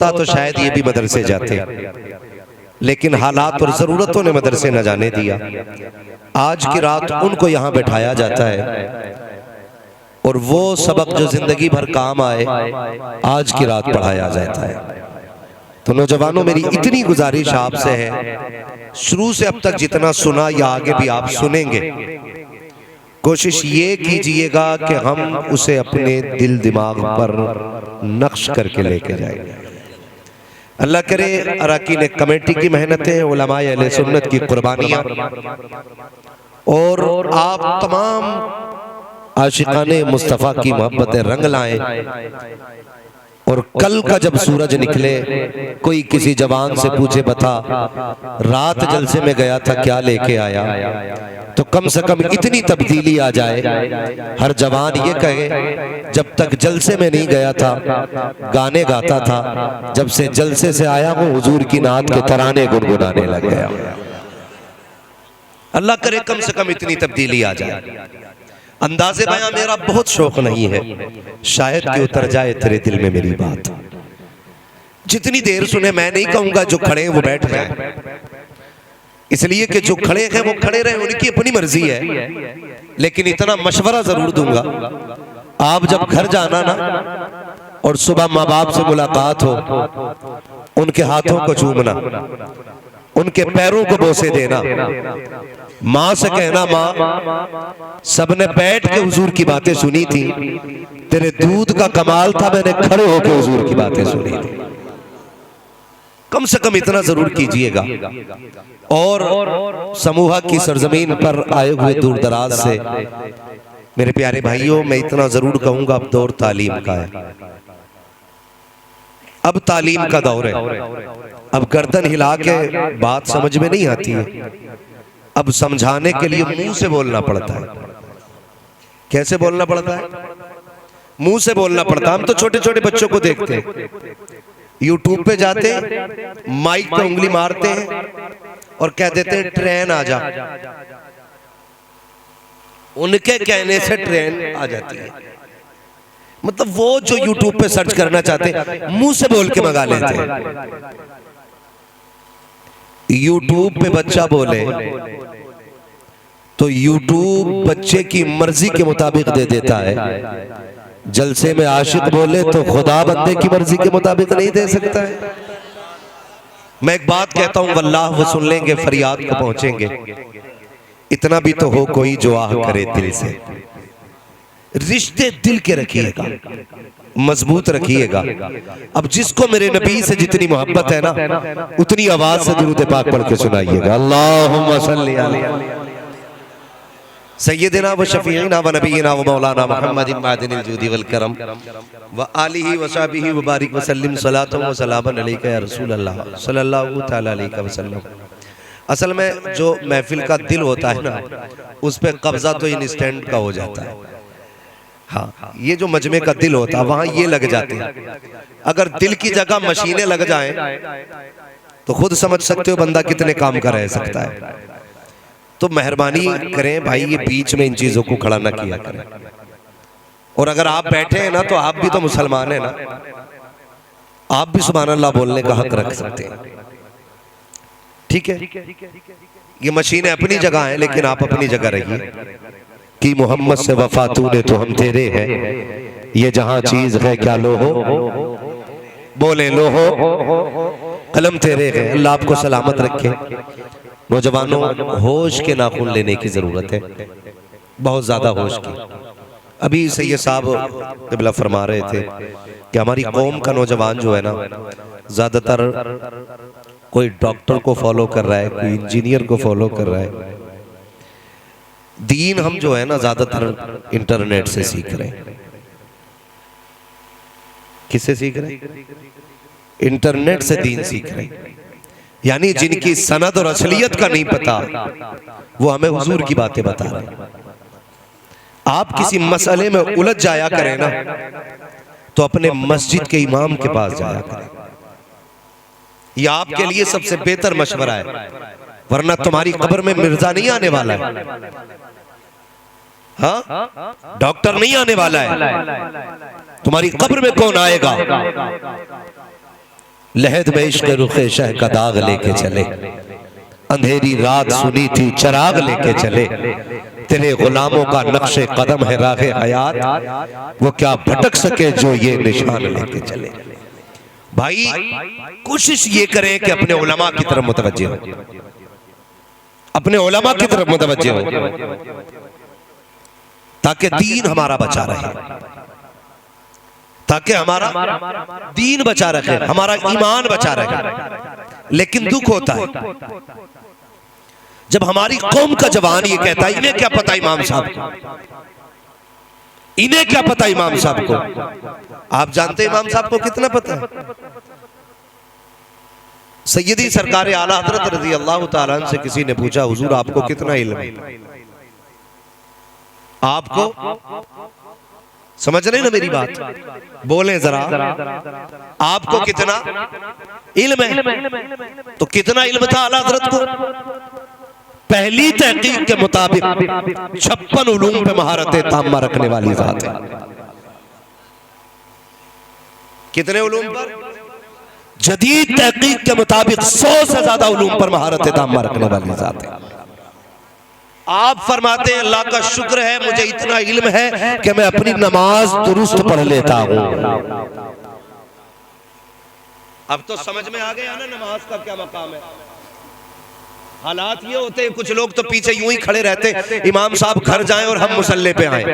होता तो शायद ये भी मदरसे जाते, लेकिन हालात और ज़रूरतों ने मदरसे न जाने दिया। आज की रात उनको यहाँ बैठाया जाता है और वो सबक जो जिंदगी भर काम आए आज की रात पढ़ाया जाता है। तो नौजवानों, मेरी इतनी गुजारिश आपसे है, शुरू से अब तक जितना सुना या आगे भी आप सुनेंगे, कोशिश ये कीजिएगा कि हम उसे अपने दिल दिमाग पर नक्श करके लेके जाएंगे। अल्लाह करे अरकान कमेटी की मेहनतें, उलमाए अहले सुन्नत की कुर्बानियाँ और आप तमाम आशिकाने मुस्तफ़ा की मोहब्बतें रंग लाएं। और कल का जब सूरज निकले, कोई किसी जवान से पूछे, बता रात जलसे में गया था क्या लेके आया, तो कम से कम इतनी तब्दीली आ जाए, हर जवान ये कहे जब तक जलसे में नहीं गया था गाने गाता था, जब से जलसे से आया हूँ हुजूर की नात के तराने गुनगुनाने लग गया। अल्लाह करे कम से कम इतनी तब्दीली आ जाए। अंदाज़े बयां मेरा बहुत शौक नहीं है, शायद कि उतर जाए तेरे दिल में मेरी बात। जितनी देर सुने मैं नहीं कहूंगा जो खड़े हैं वो बैठ जाए, इसलिए कि जो खड़े हैं वो खड़े रहे, उनकी अपनी मर्जी है, लेकिन इतना मशवरा जरूर दूंगा, आप जब घर जाना ना और सुबह माँ बाप से मुलाकात हो, उनके हाथों को चूमना, उनके पैरों को बोसे देना, माँ से कहना माँ सबने बैठ के हुजूर की बातें सुनी थी, तेरे दूध का कमाल था, मैंने खड़े होकर हुजूर की बातें सुनी थी। कम से कम इतना जरूर कीजिएगा। और समूहा की सरजमीन पर आए हुए दूर दराज से मेरे प्यारे भाइयों, मैं इतना जरूर कहूंगा, अब दौर तालीम का है, अब तालीम का दौर है। अब गर्दन हिला के बात समझ में नहीं आती है, अब समझाने के लिए मुंह से बोलना पड़ता है। कैसे बोलना पड़ता है? मुंह से बोलना पड़ता है। हम तो छोटे छोटे बच्चों को देखते हैं, यूट्यूब पे जाते हैं, माइक पे उंगली मारते हैं और कह देते हैं ट्रेन आ जा। उनके कहने से ट्रेन आ जाती है। मतलब वो जो यूट्यूब पे सर्च करना चाहते हैं मुंह से बोल के मंगा लेते हैं। यूट्यूब पे बच्चा बोले तो यूट्यूब बच्चे की मर्जी के मुताबिक दे देता है, जलसे में आशिक बोले तो खुदा बंदे की मर्जी के मुताबिक नहीं दे सकता है। मैं एक बात कहता हूं, वल्लाह वो सुन लेंगे, फरियाद को पहुंचेंगे। इतना भी तो हो कोई जो आह करे दिल से। रिश्ते दिल के रखिएगा, मजबूत रखिएगा। अब जिसको मेरे नबी से जितनी मोहब्बत है ना, उतनी आवाज से दुरूद पाक पढ़ के सुनाइएगा। अल्लाहुम्मा सल्ली अलैहि सय्यदिना व शफीना व नबीना व मौलाना मुहम्मदिन मादिनिल जूदी वल करम व आलिहि व सहबिहि व बारिक व सल्लिम सलातन व सलामन अलैका या रसूल अल्लाह सल्लल्लाहु तआला अलैहि वसल्लम। असल में जो महफिल का दिल होता है ना, उस पे कब्जा तो इंस्टेंट का हो जाता है। हाँ, ये जो मजमे का दिल होता है वहां ये लग जाते हैं। अगर दिल की जगह मशीनें लग जाएं तो खुद समझ सकते हो बंदा कितने काम का रह सकता है। तो मेहरबानी करें भाई, ये बीच में इन चीजों को खड़ा ना किया करें। और अगर आप बैठे हैं ना, तो आप भी तो मुसलमान हैं ना, आप भी सुभान अल्लाह बोलने का हक रख सकते हैं। ठीक है, ये मशीनें अपनी जगह हैं, लेकिन आप अपनी जगह रहिए कि मोहम्मद से वफा तूने तो हम तेरे हैं, ये जहां चीज है क्या लो हो, बोले लो हो, कलम तेरे है। अल्लाह आपको सलामत रखे। नौजवानों, होश के नाखून लेने की जरूरत है, बहुत ज्यादा होश की। अभी सैयद साहब क़िबला फरमा रहे थे कि हमारी कौम का नौजवान जो है ना, ज्यादातर कोई डॉक्टर को फॉलो कर रहा है, कोई इंजीनियर को फॉलो कर रहा है। दीन हम जो है ना ज्यादातर इंटरनेट से सीख रहे हैं। किससे सीख रहे हैं? इंटरनेट से दीन सीख रहे हैं। यानी जिनकी सनद और असलियत का नहीं पता, वो हमें हुजूर की बातें बता रहे हैं। आप किसी मसले में उलझ जाया करें ना, तो अपने मस्जिद के इमाम के पास जाया करें। यह आपके लिए सबसे बेहतर मशवरा है, वरना तुम्हारी कब्र में मिर्जा नहीं आने वाला है, हाँ, डॉक्टर नहीं आने वाला है। तुम्हारी कब्र में कौन आएगा? लहद में इश्क रुखे शह का दाग लेके चले, अंधेरी रात सुनी थी चराग लेके चले, तेरे गुलामों का नक्शे कदम है राहे हयात, वो क्या भटक सके जो ये निशान लेके चले। भाई कोशिश ये करें कि अपने उलमा की तरफ मुतवज्जे हो, अपने उलमा की तरफ मुतवज्जे हो, ताकि दीन हमारा बचा रहे, ताकि हमारा दीन बचा रखे, हमारा ईमान बचा रहे। लेकिन दुख होता है जब हमारी कौम का जवान ये कहता है इन्हें क्या पता इमाम साहब को, इन्हें क्या पता इमाम साहब को। आप जानते इमाम साहब को कितना पता है? सैयदी सरकार आला हज़रत रज़ी अल्लाह ताला अन्हु से किसी ने पूछा, हुजूर आपको कितना इल्म है? आपको समझ रहे ना मेरी बात, बोले जरा, आपको कितना इल्म है? तो कितना इल्म था आला हज़रत को? पहली तहकीक के मुताबिक 56 उलूम पे महारत ताम्मा रखने वाली जात है। कितने उलूम पर? जदीद तहकीक के मुताबिक 100 से ज्यादा उलूम पर महारत ताम्मा रखने वाली जात है। आप फरमाते हैं अल्लाह का शुक्र है मुझे इतना इल्म है कि मैं अपनी नमाज दुरुस्त पढ़ लेता हूं। अब तो समझ में आ गया ना नमाज का क्या मकाम है। हालात ये होते हैं, कुछ लोग तो पीछे यूं ही खड़े रहते, इमाम साहब घर जाएं और हम मुसल्ले पे आए,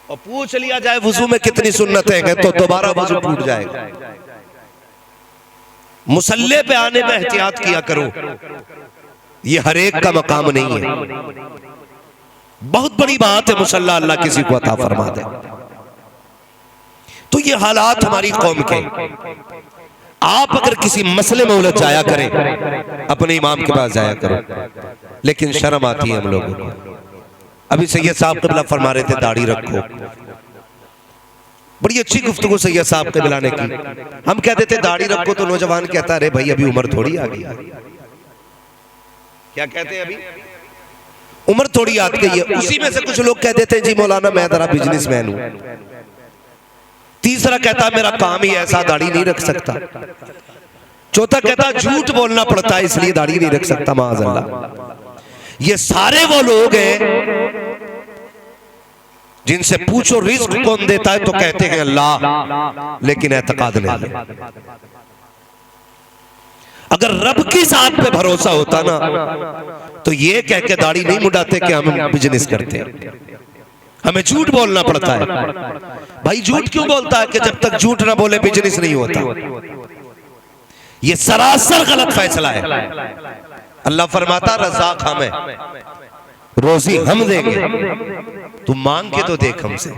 और पूछ लिया जाए वुजू में कितनी सुन्नतें हैं तो दोबारा वुजू टूट जाएगा। मुसल्ले पे आने में एहतियात किया करो, ये हर एक का मकाम नहीं है। बहुत बड़ी बात है मुसल्ला अल्लाह किसी को अता फरमा दे। तो ये हालात हमारी कौम के, आप अगर किसी मसले में उलझ जाया करें अपने इमाम के पास जाया करो, लेकिन शर्म आती है हम लोगों को। अभी सैयद साहब क़िबला फरमा रहे थे दाढ़ी रखो, बड़ी अच्छी गुफ्तगू सैयद साहब क़िबला ने की। हम कहते थे दाढ़ी रखो तो नौजवान कहता अरे भाई अभी उम्र थोड़ी आ गई। क्या कहते हैं? अभी उम्र थोड़ी आ गई है। उसी में से कुछ लोग कह देते हैं जी मौलाना मैं जरा बिजनेसमैन हूं। तीसरा कहता मेरा काम ही ऐसा दाढ़ी नहीं रख सकता। चौथा कहता झूठ बोलना पड़ता है इसलिए दाढ़ी नहीं रख सकता। माअज़ल्लाह, ये सारे वो लोग हैं जिनसे पूछो रिस्क कौन देता है तो कहते हैं अल्लाह, लेकिन एतकाद नहीं है। अगर रब की जात पे भरोसा होता ना तो ये कह के दाढ़ी नहीं मुड़ाते कि हम बिजनेस करते हैं, हमें झूठ बोलना पड़ता है। भाई झूठ क्यों बोलता है कि जब तक झूठ ना बोले बिजनेस नहीं होता। ये सरासर गलत फैसला है। अल्लाह फरमाता रज़ाक हम है, रोजी हम देंगे, तू मांग के तो देख हमसे।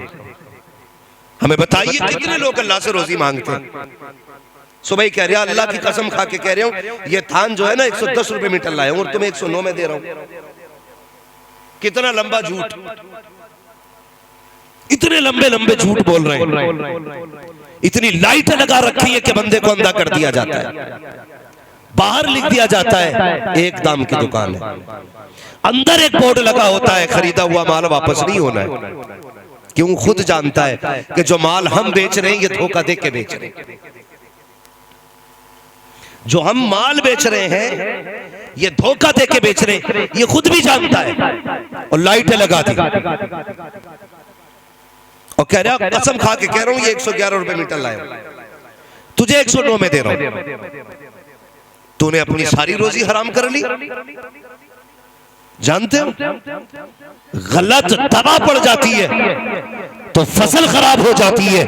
हमें बताइए कितने लोग अल्लाह से रोजी मांगते हैं। सुबह कह रहा अल्लाह की कसम खा के कह रहा हूं ये थान जो है ना 110 रुपए मीटर लाया हूं और तुम्हें 109 में दे रहा हूं। कितना लंबा झूठ, इतने लंबे लंबे झूठ बोल रहे हैं। इतनी लाइट लगा रखी है कि बंदे को अंधा कर दिया जाता है। बाहर लिख दिया जाता है एक दाम की दुकान है, अंदर एक बोर्ड लगा होता है खरीदा हुआ माल वापस नहीं होना है। क्यों? खुद जानता है कि जो माल हम बेच रहे हैं ये धोखा दे के बेच रहे हैं। जो हम माल बेच रहे हैं ये धोखा दे के बेच रहे हैं, ये खुद भी जानता है और लाइटें लगा दी और कह रहा कसम खा के कह रहा हूं ये 111 रुपए मीटर लाया, तुझे 109 में दे रहा हूं। तूने अपनी सारी रोजी हराम कर ली। जानते हो गलत दवा पड़ जाती है तो फसल खराब हो जाती है,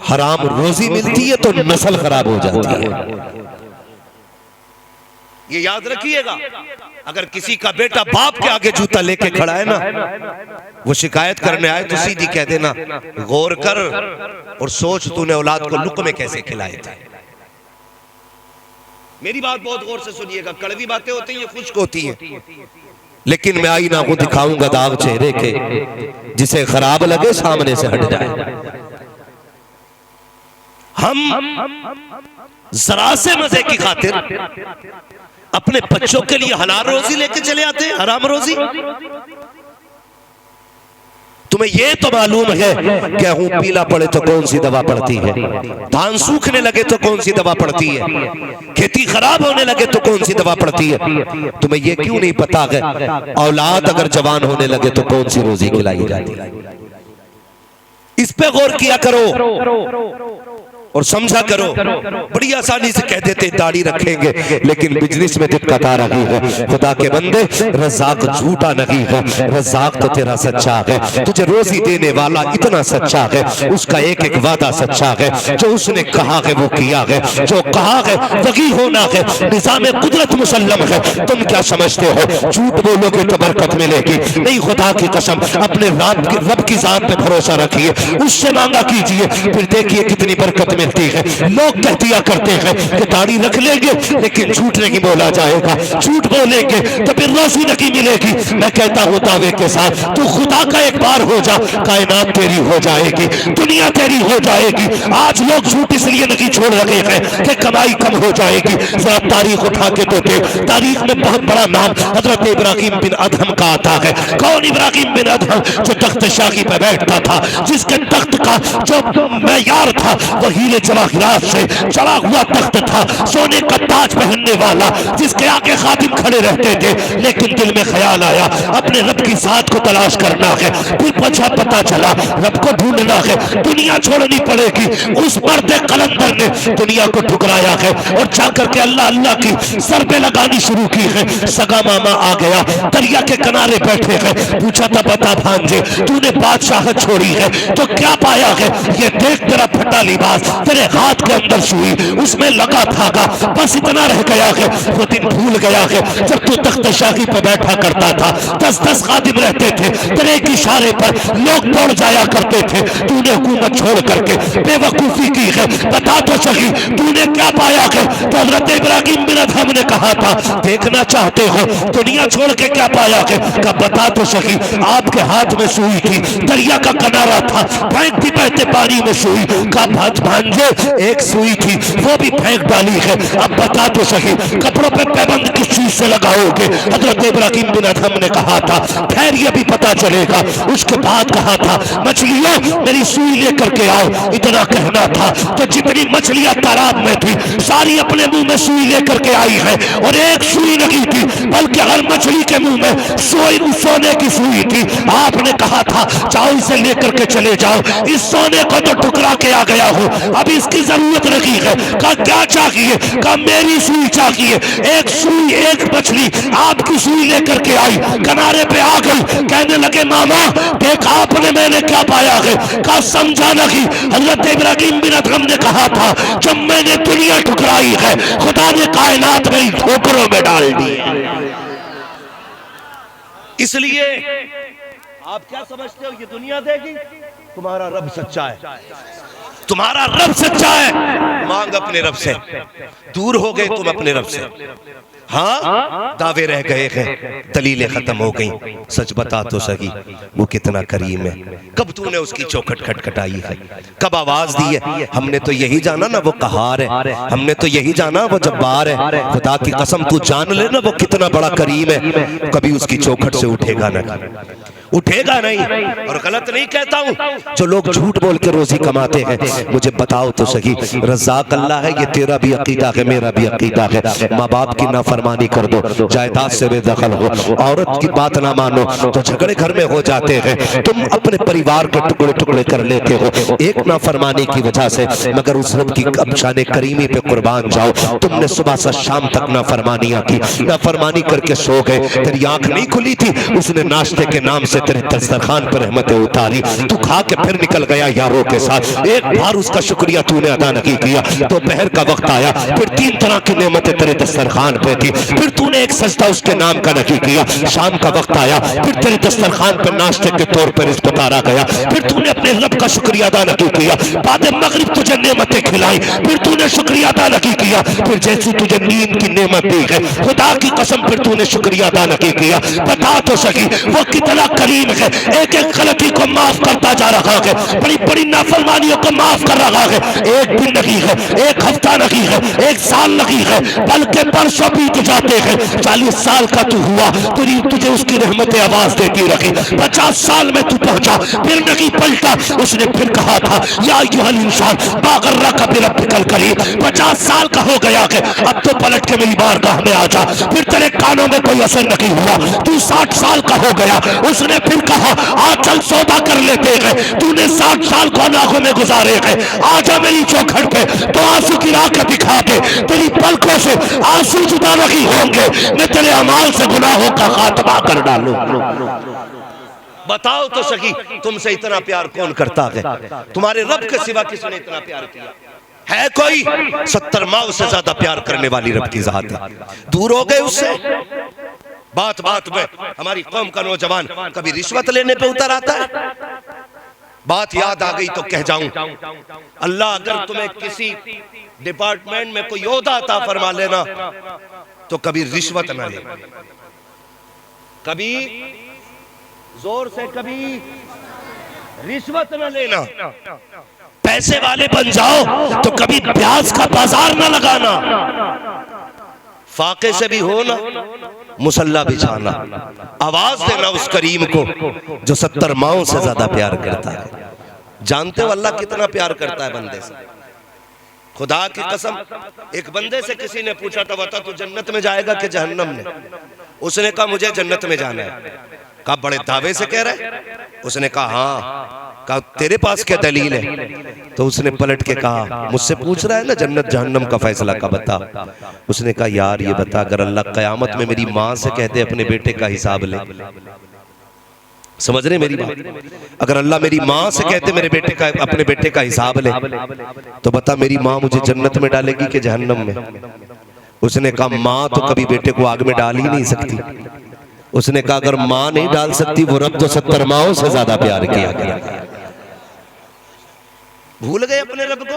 हराम रोजी मिलती है तो नस्ल खराब हो जाती है। ये याद रखिएगा। अगर किसी का बेटा बाप के आगे जूता लेके खड़ा है ना, वो शिकायत करने आए तो सीधी कह देना गौर कर और सोच तूने औलाद को लुक में कैसे खिलाए थे। मेरी बात बहुत गौर से सुनिएगा। कड़वी बातें होती हैं, खुश्क होती हैं, लेकिन मैं आईना को दिखाऊंगा दाग चेहरे के, जिसे खराब लगे सामने से हट जाए। हम जरा से मजे की खातिर अपने बच्चों के लिए हलाल रोजी लेके चले आते हैं, हराम रोजी। तुम्हें ये तो मालूम है गेहूं पीला पड़े तो कौन सी दवा पड़ती है, धान सूखने लगे तो कौन सी दवा पड़ती है, खेती खराब होने लगे तो कौन सी दवा पड़ती है। तुम्हें ये क्यों नहीं पता है औलाद अगर जवान होने लगे तो कौन सी रोजी खिलाई जाती है। इस पे गौर किया करो और समझा करो। बड़ी आसानी से कह देते दाढ़ी रखेंगे, लेकिन बिजनेस में दिक्कत आ रही है। खुदा के बंदे, रज़ाक झूठा नहीं है, रज़ाक तो तेरा सच्चा है। तुझे रोजी देने वाला इतना सच्चा है, उसका एक एक वादा सच्चा है। जो उसने कहा है वो किया है, जो कहा है वही होना है। निज़ाम कुदरत मुसल्लम है। तुम क्या समझते हो झूठ बोलोगे तो बरकत मिलेगी? नहीं, खुदा की कसम, अपने रब की जात पे भरोसा रखिए, उससे मांगा कीजिए, फिर देखिए कितनी बरकत मिलती है। लोग कह दिया करते हैं कि दाढ़ी रख लेंगे लेकिन झूठ नहीं बोला जाएगा, झूठ बोलेंगे तो फिर रोजी नहीं मिलेगी। मैं कहता हूं दावे के साथ, तू खुदा का एक बार हो जा, कायनात तेरी हो जाएगी, दुनिया तेरी हो जाएगी। आज लोग झूठ इसलिए नहीं छोड़ रहे हैं कि कमाई कम हो जाएगी। जरा तारीख उठा के तो देख, तारीख में बहुत बड़ा नाम हजरत इब्राहिम बिन अदहम का आता है। कौन इब्राहिम बिन अदहम? जो तख्त शाही पे बैठता था, जिसके तख्त का जो मैयार था वो हीरे जवाहिरात से चढ़ा हुआ तख्त था, सोने का ताज पहनने वाला, जिसके आगे खादिम खड़े रहते थे। लेकिन दिल में ख्याल आया अपने रब की जात को तलाश करना है। फिर पता चला रब को ढूंढना है, दुनिया छोड़नी पड़ेगी। उस मर्द कलंदर ने दुनिया को ठुकराया है और जाकर के अल्लाह अल्लाह की सर पे लगानी शुरू की है। सगा मामा आ गया, दरिया के किनारे बैठे हैं। पूछा था, बता भांजे, तूने बादशाहत छोड़ी है तो क्या पाया है? ये देख, तेरा फटा लिबास, तेरे हाथ के अंदर सुई, उसमें लगा धागा, बस इतना रह गया है। वो दिन भूल गया है जब तू तख्त शाही पर बैठा करता था, 10-10 खादिम रहते थे, तेरे एक इशारे पर लोग दौड़ जाया करते थे। तूने हुकूमत छोड़ करके बेवकूफी की है, बता तो सही तूने क्या पाया है? तो हजरत इब्राहिम बिन अदहम ने कहा था, देखना चाहते हो दुनिया छोड़ के क्या पाया है? का बता तो सही। आपके हाथ में सुई थी, दरिया का किनारा था, फेंकती बहते पानी में सुई का भांजे, एक सुई थी वो भी फेंक डाली है। अब बता तो सही कपड़ों पे पैबंद किस चीज से लगाओगे? हजरत इब्राहिम बिन अदहम ने कहा था, खैर ये भी पता चलेगा। उसके बाद कहा था, मछलियों मेरी सुई लेकर के आओ। इतना कहना था तो जितनी मछलियां तालाब में थी सारी अपने मुंह में सुई लेकर के आई है। और एक सुई नहीं थी बल्कि हर मछली के मुंह में सोने की सुई थी। आपने कहा था, जाओ इसे लेकर के चले जाओ, इस सोने को तो ठुकरा के आ गया हूं, अब इसकी जरूरत नहीं है। का क्या चाहिए? का मेरी सुई चाहिए। एक सुई, एक मछली आपकी सुई लेकर के आई, किनारे पे आ गई, कहने लगे, मामा देख आपने मैंने क्या पाया है? का समझा नहीं? हजरत इब्राहिम बिन अदहम ने कहा था, जब मैंने दुनिया ठुकराई है, खुदा ने कायनात में ठोकरों में डाल दी। इसलिए आप क्या समझते हो ये दुनिया देगी? तुम्हारा रब सच्चा है, तुम्हारा रब सच्चा है। मांग अपने रब से, दूर हो गए तुम अपने रब से। हाँ, दावे रह गए हैं, दलीलें खत्म हो गई। सच बता तो सही वो कितना करीम है। कब तूने उसकी चौखट खटखटाई है? कब आवाज दी है? हमने तो यही जाना ना वो कहार है, हमने तो यही जाना वो जब्बार है। खुदा की कसम तू जान ले ना वो कितना बड़ा करीम है। कभी उसकी चौखट से उठेगा नहीं, उठेगा नहीं। और गलत नहीं कहता हूं, जो लोग झूठ बोल के रोजी कमाते हैं, मुझे बताओ तो सही, रज़ाक अल्लाह है, ये तेरा भी अकीदा है, मेरा भी अकीदा है। माँ बाप की नाफरमानी कर दो, जायदाद से बेदखल हो, औरत की बात ना मानो तो झगड़े घर में हो जाते हैं। तुम अपने परिवार के टुकड़े टुकड़े कर लेते हो एक नाफरमानी की वजह से, मगर उस रब की शान करीमी पे कुर्बान जाओ। तुमने सुबह से शाम तक नाफरमानियां की, नाफरमानी करके सो गए, तेरी आंख नहीं खुली थी, उसने नाश्ते के नाम से तेरे दस्तरखान पर रहमतें उतारी, तू खा के फिर निकल गया यारों के साथ। एक बार उसका शुक्रिया तूने अदा नहीं किया। दोपहर का वक्त आया, फिर 3 तरह की नेमतें तेरे दस्तरखान पे थी, फिर तूने एक सजदा उसके नाम का नहीं किया। शाम का वक्त आया, फिर तेरे दस्तरखान पर नाश्ते के तौर पर रिज़्क़ उतारा गया, फिर तूने अपने रब का शुक्रिया अदा नहीं किया। बाद मगरिब तुझे नेमतें खिलाई, फिर तूने शुक्रिया अदा नहीं किया। फिर जैसी तुझे नींद की नेमत दी है, खुदा की कसम फिर तूने शुक्रिया अदा नहीं किया। बता तो सही वो कितना करीम करीम है, एक एक गलती को माफ करता जा रहा है, बड़ी बड़ी नाफरमानियों को माफ कर रहा है। एक दिन नहीं है, एक हफ्ता नहीं है, एक साल नहीं है, बल्कि बरसों बीत जाते हैं। 40 साल का तू हुआ, तुझे उसकी रहमतें आवाज देती रखी। 50 साल में तू पहुंचा, फिर नहीं पलटा। उसने फिर कहा था या अय्युहल इंसान मा गर्रका बिरब्बिकल करीम। 50 साल का हो गया है, अब तो पलट के मेरी बारगाह में आ जा। फिर तेरे कानों में कोई असर नहीं हुआ, तू 60 साल का हो गया। उसने फिर कहा आज चल सौदा कर लेते हैं। तूने 60 साल को नाखों में गुजारे हैं, आजा मेरी चौखट पे तो आंसू गिरा के दिखा दे। तेरी पलकों से आंसू जुदा नहीं होंगे, मैं तेरे अमाल से गुनाहों का खात्मा कर डालूं। बताओ तो सही, तुमसे इतना प्यार कौन करता है? तुम्हारे रब के सिवा किसने इतना प्यार किया है? कोई 70 माओ से ज्यादा प्यार करने वाली रब की जात है। दूर हो गए उससे। बात बात में हमारी कौम का नौजवान कभी रिश्वत लेने पे उतर आता है। बात याद आ गई तो कह जाऊं, अल्लाह अगर तुम्हें किसी डिपार्टमेंट में कोई ओहदा अता फरमा लेना तो कभी रिश्वत ना ले, कभी जोर से कभी रिश्वत न लेना। पैसे वाले बन जाओ तो कभी प्याज का बाजार न लगाना। फाके से भी हो ना, मुसल्ला बिछाना। आवाज देना उस करीम को जो 70 माओं से ज्यादा प्यार करता है। जानते हो अल्लाह कितना प्यार करता है बंदे से? खुदा की कसम, एक बंदे से किसी ने पूछा था बता तू जन्नत में जाएगा कि जहन्नम में? उसने कहा मुझे जन्नत में जाना है। कहा बड़े दावे से कह रहा है? उसने कहा हाँ। कहा तेरे पास क्या दलील है? तो उसने पलट के कहा मुझसे पूछ रहा है ना जन्नत जहन्नम का फैसला का बता। उसने कहा यार ये बता, अगर अल्लाह कयामत में मेरी माँ से कहते अपने बेटे का हिसाब ले, समझ रहे मेरी बात? अगर अल्लाह मेरी माँ से कहते मेरे बेटे का अपने बेटे का हिसाब ले तो बता मेरी माँ मुझे जन्नत में डालेगी कि जहन्नम में? उसने कहा माँ तो कभी बेटे को आग में डाल ही नहीं सकती। उसने कहा अगर माँ नहीं डाल सकती वो रब तो 70 माओं से ज्यादा प्यार किया गया। भूल गए अपने रब को।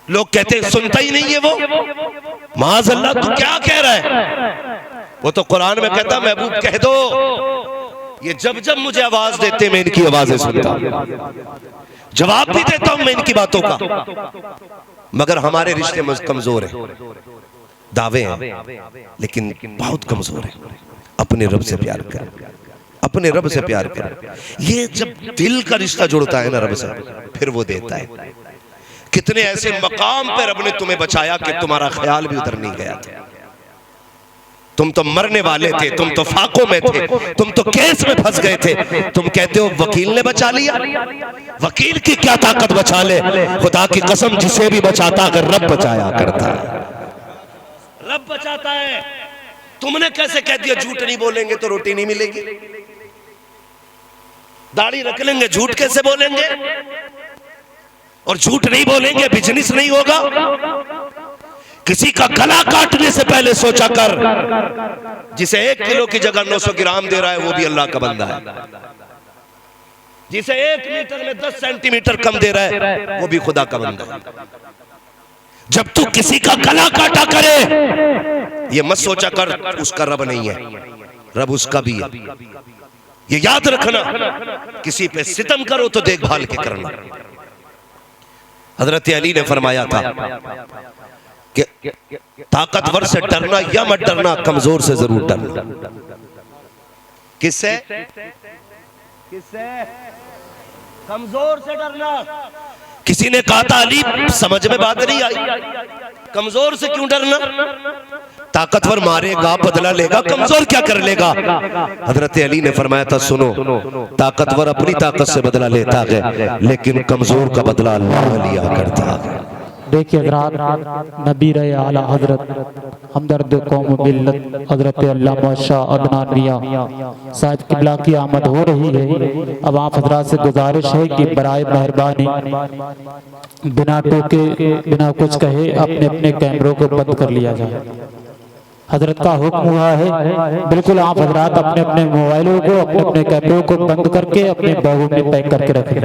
लोग कहते हैं सुनता ही नहीं है वो। माज़अल्लाह तू क्या कह रहा है? वो तो कुरान में कहता महबूब कह दो ये जब जब मुझे आवाज देते मैं इनकी आवाजें सुनता हूं, जवाब भी देता हूं मैं इनकी बातों का। मगर हमारे रिश्ते कमजोर हैं, दावे हैं लेकिन बहुत कमजोर है। अपने रब से प्यार कर, अपने रब से प्यार कर। ये जब दिल का रिश्ता जुड़ता है ना रब से, फिर वो देता है। कितने ऐसे मकाम पे रब ने तुम्हें बचाया कि तुम्हारा ख्याल भी उधर नहीं गया था। तुम तो मरने वाले थे, तुम तो फाकों में थे, तुम तो केस में फंस गए थे। तुम कहते हो वकील ने बचा लिया। वकील की क्या ताकत बचा ले? खुदा की कसम जिसे भी बचाता अगर रब बचाया करता है, रब बचाता है। तुमने कैसे कह दिया झूठ नहीं बोलेंगे तो रोटी नहीं मिलेगी? दाढ़ी रख लेंगे झूठ कैसे बोलेंगे? और झूठ नहीं बोलेंगे बिजनेस नहीं होगा। किसी का गला काटने से पहले सोचा कर, जिसे 1 किलो की जगह 900 ग्राम दे रहा है वो भी अल्लाह का बंदा है। जिसे 1 मीटर में 10 सेंटीमीटर कम दे रहा है वो भी खुदा का बंदा है। जब तू किसी का गला काटा करे ये मत सोचा कर उसका रब नहीं है, रब उसका भी है। ये याद रखना, किसी पे सितम करो तो देखभाल के करना। हजरत अली ने फरमाया था कि ताकतवर से डरना या मत डरना, कमजोर से जरूर डरना। किससे? किससे? कमजोर से डरना। किसी ने कहा था अली समझ में बात नहीं आई, कमजोर से क्यों डरना? ताकतवर मारेगा बदला लेगा, कमजोर क्या कर लेगा? हजरत अली ने फरमाया था सुनो, ताकतवर अपनी ताकत से बदला लेता है लेकिन कमजोर का बदला अल्लाह लिया करता है। देखिए हजरत नबी रहे आला हजरत हमदर्द कौम मिल्लत हजरत अल्लामा शाह अदनान मियां साहिब किबला की आमद हो रही है। अब आप हजरत से गुजारिश है कि बराए मेहरबानी बिना टोके बिना कुछ कहे अपने अपने कैमरों को बंद कर लिया जाए। हजरत का हुक्म हुआ है, बिल्कुल आप हजरत अपने अपने मोबाइलों को अपने अपने कैमरों को बंद करके अपने बैगों में पैक करके रखें।